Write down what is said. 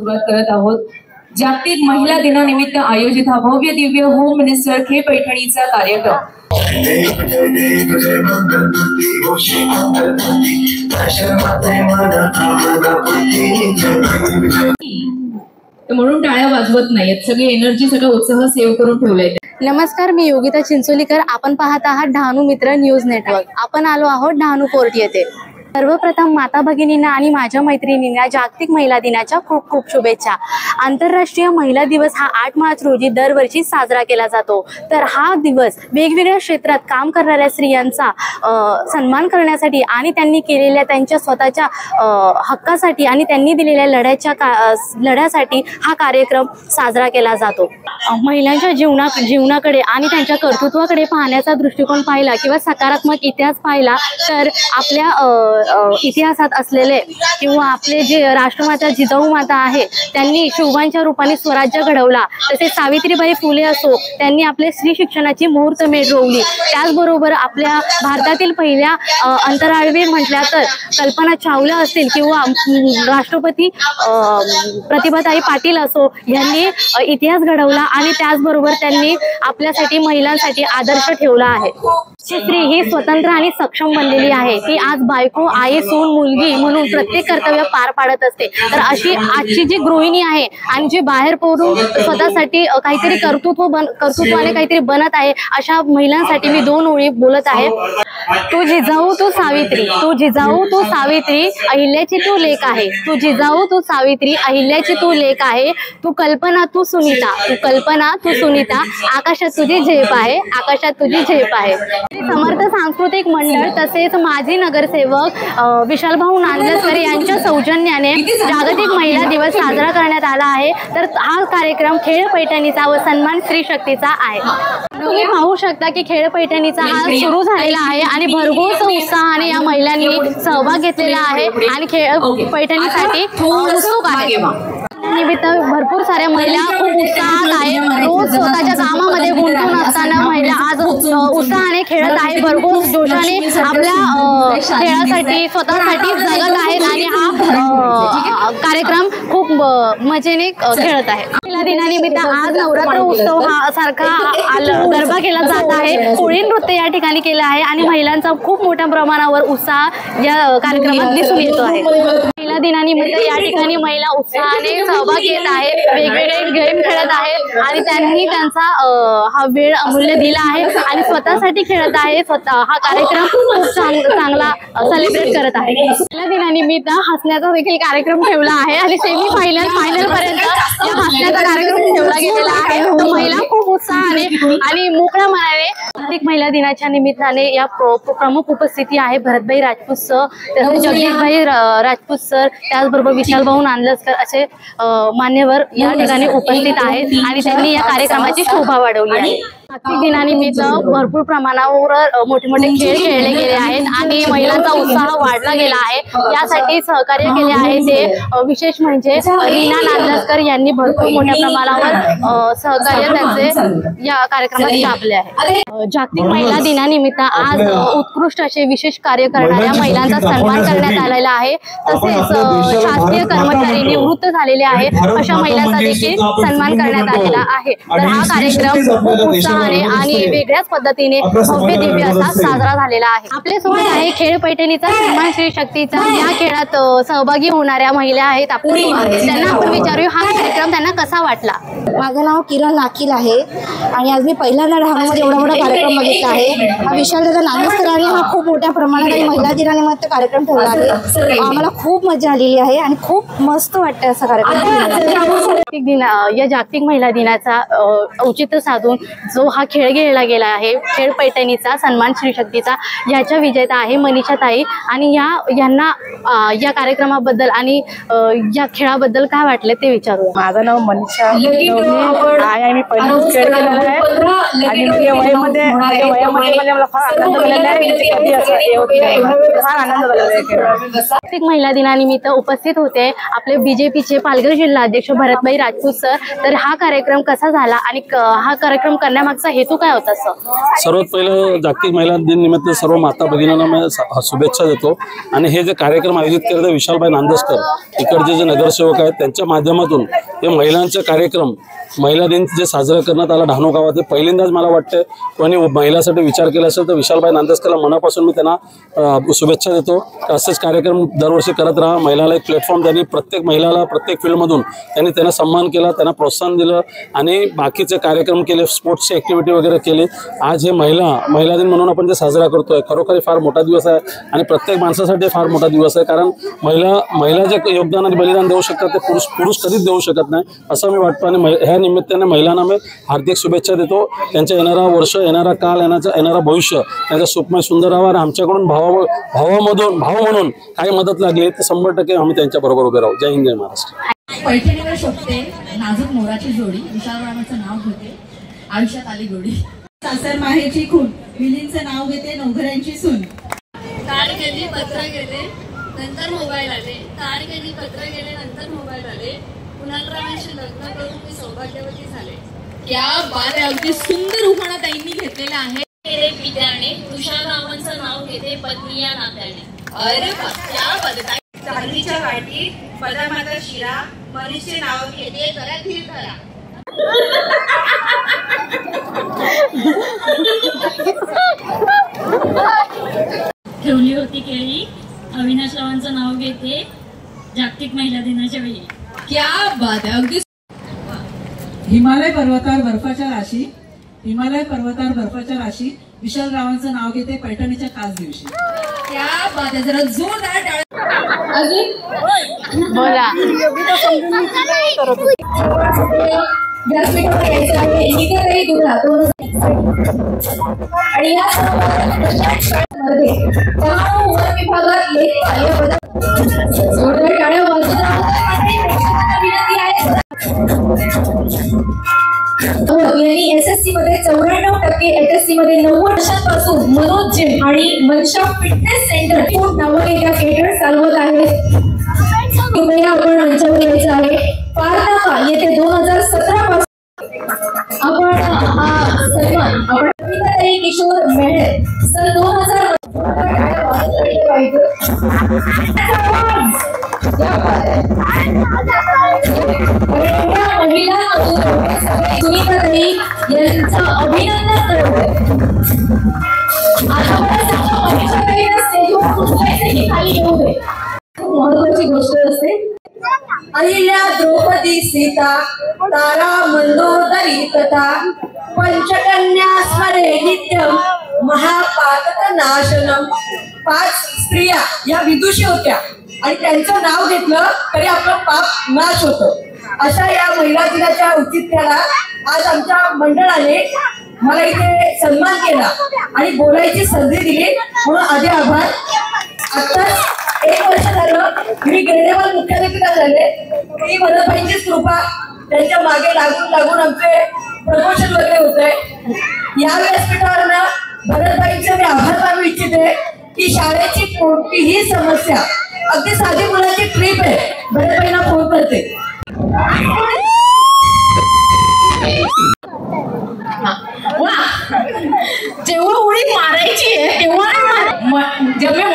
सुरुवात करत आहोत। जागतिक महिला दिनानिमित्त आयोजित हा भव्य दिव्य होम मिनिस्टर खेळ पैठणीचा कार्यक्रम। म्हणून टाळ्या वाजवत नाहीत, सगळे एनर्जी सगळं उत्साह सेव्ह करून ठेवलाय। नमस्कार, मी योगिता चिंचोलीकर। आपण पाहत आहात डहाणू मित्र न्यूज नेटवर्क। आपण आलो आहोत डहाणू कोर्ट येथे। सर्वप्रथम माता भगिनींना आणि माझ्या मैत्रिणींना जागतिक महिला दिनाच्या खूप खूप शुभेच्छा। आंतरराष्ट्रीय महिला दिवस हा 8 मार्च रोजी दरवर्षी साजरा केला जातो। तर हा दिवस वेगवेगळ्या क्षेत्रात काम करणाऱ्या स्त्रियांचा सन्मान करण्यासाठी आणि त्यांनी केलेल्या त्यांच्या स्वतःच्या हक्कासाठी आणि त्यांनी दिलेल्या लढ्यासाठी हा कार्यक्रम साजरा केला जातो। महिलांच्या जीवनाकडे आणि त्यांच्या कर्तृत्वाकडे पाहण्याचा दृष्टिकोन पाहिला किंवा सकारात्मक इतिहास पाहिला तर आपल्या इतिहासात असलेले किंवा आपले जे राष्ट्रमाता जिजाऊ माता आहे त्यांनी शोभांच्या रूपाने स्वराज्य घडवला। तसेच सावित्रीबाई फुले असो, त्यांनी आपले स्त्री शिक्षणाची मुहूर्तमेढ रोवली। त्याचबरोबर आपल्या भारतातील पहिल्या अंतराळवीर म्हटल्या तर कल्पना चावला असतील किंवा राष्ट्रपती प्रतिभाताई पाटील असो, यांनी इतिहास घडवला आणि त्याचबरोबर त्यांनी आपल्यासाठी महिलांसाठी आदर्श ठेवला आहे। स्त्री ही स्वतंत्र आणि सक्षम बनलेली आहे। ती आज बायको, आई, सून, मुलगी म्हणून प्रत्येक कर्तव्य पार पाडत असते। तर अशी आजची जी गृहिणी आहे आणि जी बाहेर पडून स्वतःसाठी काहीतरी कर्तृत्वाने काहीतरी बनत आहे, अशा महिलांसाठी मी 2 ओळी बोलत आहे। तू जिजाऊ तू सावित्री, तू जिजाऊ तू सावित्री, अहिल्याची तू लेक आहे। तू जिजाऊ तू सावित्री, अहिल्याची तू लेक आहे। तू कल्पना तू सुनीता, तू कल्पना तू सुनीता, आकाशात तुझी झेप आहे, आकाशात तुझी झेप आहे। समर्थ सांस्कृतिक मंडळ तसेच माजी नगरसेवक विशालभाऊ नांदलकर यांच्या सौजन्याने जागतिक महिला दिवस साजरा करण्यात आला आहे। तर हा कार्यक्रम खेळ पैठणीचा व सन्मान स्त्री शक्तीचा आहे। तुम्ही पाहू शकता की खेळ पैठणीचा हा सुरू झालेला आहे आणि भरघोस उत्साहाने या महिलांनी सहभाग घेतलेला आहे आणि खेळ पैठणीसाठी उत्सुक आहे। निमित्त भरपूर साऱ्या महिला खूप उत्साहात आहे। रोज स्वतःच्या कामामध्ये गुंतून असताना महिला आज उत्साहाने खेळत आहे, भरपूर जोशाने आपल्या खेळासाठी स्वतःसाठी जगत आहेत आणि हा कार्यक्रम खूप मजेने खेळत आहे। महिला दिनानिमित्त आज नवरात्र उत्सव हा सारखा गरबा केला जात आहे। कोळी नृत्य या ठिकाणी केलं आहे आणि महिलांचा खूप मोठ्या प्रमाणावर उत्साह या कार्यक्रमात दिसून येतो आहे। महिला दिनानिमित्त या ठिकाणी महिला उत्साहाने सहभाग घेत आहेत, वेगवेगळे गेम खेळत आहेत आणि त्यांनी त्यांचा हा वेळ अमूल्य दिला आहे आणि स्वतःसाठी खेळत आहे। हा कार्यक्रम खूप चांगला सेलिब्रेट करत आहे। महिला दिनानिमित्त हसण्याचा देखील कार्यक्रम ठेवला आहे आणि सेमी फायनल पर्यंत या हसण्याचा कार्यक्रम ठेवला गेलेला आहे। महिला खूप उत्साहाने आणि मोकळ्या मनाने जागतिक महिला दिनाच्या निमित्ताने या प्रमुख उपस्थिती आहे भरतभाई राजपूत सर, तसेच जगदीशभाई राजपूत सर, त्याचबरोबर विशालभाऊ नांदलकर असे मान्यवर या ठिकाणी उपस्थित आहेत आणि त्यांनी या कार्यक्रमाची शोभा वाढवली आहे। जागतिक दिनानिमित्त भरपूर प्रमाणावर मोठे मोठे खेळ खेळले गेले आहेत आणि महिलांचा उत्साह वाढला गेला आहे। यासाठी सहकार्य केले आहे ते विशेष म्हणजे रीना नांदलकर यांनी भरपूर मोठ्या प्रमाणावर सहकार्य त्यांचे या कार्यक्रमात लाभले आहे। जागतिक महिला दिनानिमित्त आज उत्कृष्ट असे विशेष कार्य करणाऱ्या महिलांचा सन्मान करण्यात आलेला आहे। तसेच शासकीय कर्मचारी निवृत्त झालेले आहेत अशा महिलांचा देखील सन्मान करण्यात आलेला आहे। तर हा कार्यक्रम खूप उत्साहाने आणि वेगळ्याच पद्धतीने भव्य दिव्य असा साजरा झालेला आहे। आपल्या सोबत आहे खेळ पैठणीचा सन्मान स्त्री शक्तीचा या खेळात सहभागी होणाऱ्या महिला आहेत आपल्यासोबत। त्यांना आपण विचारूया हा कार्यक्रम त्यांना कसा वाटला। माझं नाव किरण नाकील आहे आणि आज मी पहिल्यांदा डहाणूमध्ये एवढा मोठा कार्यक्रम बघितला आहे। हा विशालदादा नांदलकरांनी हा खूप मोठ्या प्रमाणात महिला दिनानिमित्त कार्यक्रम ठेवला आहे। आम्हाला खूप मजा आलेली आहे आणि खूप मस्त वाटतं असा कार्यक्रम। या जागतिक महिला दिनाचा औचित्य साधून जो हा खेळ खेळला गेला आहे, खेळ पैठणीचा सन्मान स्त्री शक्तीचा, याच्या विजेता आहे मनीषा ताई आणि यांना या कार्यक्रमाबद्दल आणि या खेळाबद्दल काय वाटले ते विचारूया। माझं नाव मनीषा आहे आणि पहिलीच खेळ केलेला आहे आणि वयामध्ये मला फार आनंद झालेला आहे। फार आनंद झालेला आहे। जागतिक महिला दिनानिमित्त निमित्त उपस्थित होते आपले BJPचे पालघर जिल्हा अध्यक्ष भरतभाई राजपूत सर। तर हा कार्यक्रम कसा झाला आणि हा कार्यक्रम करण्यामागचा हेतू काय होता सर? सर्वात पहिलं जागतिक महिला दिन निमित्त सर्व माता भगिनींना मी शुभेच्छा देतो आणि हे जे कार्यक्रम आयोजित करतात विशालभाई नांदस्कर इकडचे जे नगरसेवक आहेत त्यांच्या माध्यमातून हे महिलांचे कार्यक्रम महिला दिन जे साजरा करण्यात आला डहाणू गावात पहिल्यांदाच मला वाटतं कोणी महिलांसाठी विचार केला असेल तर विशालभाई नांदस्करला मनापासून मी त्यांना शुभेच्छा देतो। असेच कार्यक्रम दरवर्षी करत राहा। महिलाला एक प्लॅटफॉर्म त्यांनी प्रत्येक महिलाला प्रत्येक फील्डमधून त्यांना सन्मान केला, त्यांना प्रोत्साहन दिलं आणि बाकीचे कार्यक्रम केले, स्पोर्ट्सची ॲक्टिव्हिटी वगैरे केली। आज हे महिला दिन म्हणून आपण जे साजरा करतोय खरोखर फार मोठा दिवस आहे आणि प्रत्येक माणसासाठी फार मोठा दिवस आहे कारण महिला जे योगदान आणि बलिदान देऊ शकतात ते पुरुष कधीच देऊ शकत नाही असं मी वाटतं आणि ह्या निमित्ताने महिलांना मी हार्दिक शुभेच्छा देतो। त्यांच्या येणारा वर्ष, येणारा काल, येणारा भविष्य त्यांचा सुखमय सुंदर राहावं आणि आमच्याकडून भाव म्हणून काही मदत लागली तर 100% आम्ही त्यांच्या बरोबर उभे राहू। जय हिंद, जय महाराष्ट्र। पैठणीवर शोभते नाजूक मोराची जोडी, विशालरावांचं नाव घेते आयुष्यात आली गोडी। सासर माहेरची खून, विलींचं नाव घेते नवघऱ्यांची सून। तार गेली पत्र गेले नंतर मोबाईल आले, तार गेली पत्र गेले नंतर मोबाईल आले, कुणालरावांशी लग्न करून मी सौभाग्यवती झाले। क्या बात आहे, अगदी सुंदर उखाणा ताईंनी घेतलेला आहे। मेरे पित्याने तुषाररावांचं नाव घेते पत्नी या नात्याने। अरे क्या बात आहे। चांदीच्या वाटीत पदामाता शिरा, मनीषचे नाव घेते जरा धीर धरा। ठेवली होती केळी, अविनाश रावांचं नाव घेते जागतिक महिला दिनाच्या वेळी। क्या बात आहे, अगदी हिमालय पर्वतावर बर्फाच्या राशी, विशालरावांचं नाव घेते पैठणीच्या खास दिवशी। क्या बात आहे, जरा जोरदार टाळ्या। अजून बोला। व्यासपीठावर यायचं आहे निकेतही दुरा 2021 आणि या मध्ये डहाणू वन विभागात जोरदार टाळ्या वाजवतात। विनंती आहे यांनी SSC मध्ये 94%, HSC मध्ये 90 वर्षांपासून मनोज जिम आणि मनशा फिटनेस सेंटर नावाने त्या केटर चालवत आहेत। तुम्ही आपण मंचावर यायचं आहे। पारनाका येथे 2017 पासून आपण हा सन्मान आपण किशोर मेहर सन 2000 महिला सुनीताताई यांचं अभिनंदन करतोय। खाली येऊ दे, खूप महत्वाची गोष्ट असते। अहिल्या द्रौपदी सीता तारा मंदोदरी कथा पंचकन्या स्मरे नित्यम महापातक नाशनम। 5 स्त्रिया या विदुषी होत्या आणि त्यांचं नाव घेतलं तरी आपलं पाप नाश होतं। अशा या महिला दिनाच्या औचित्याला आज आमच्या मंडळाने मला इथे सन्मान केला आणि बोलायची संधी दिली म्हणून आधी आभार। आताच 1 वर्ष झालं मी ग्रेडेबल मुख्याधिकारी झाले। ही भरतभाईंचीच कृपा, त्यांच्या मागे लागून आमचे प्रमोशन वगैरे होते। या व्यासपीठावर ना भरतभाईंचे मी आभार मानू इच्छिते की शाळेची कोणतीही समस्या, अगदी साधी मुलाची ट्रिप आहे, भरतभाईंना फोन करते। जेव्हा उडी मारायची आहे तेव्हा जेव्हा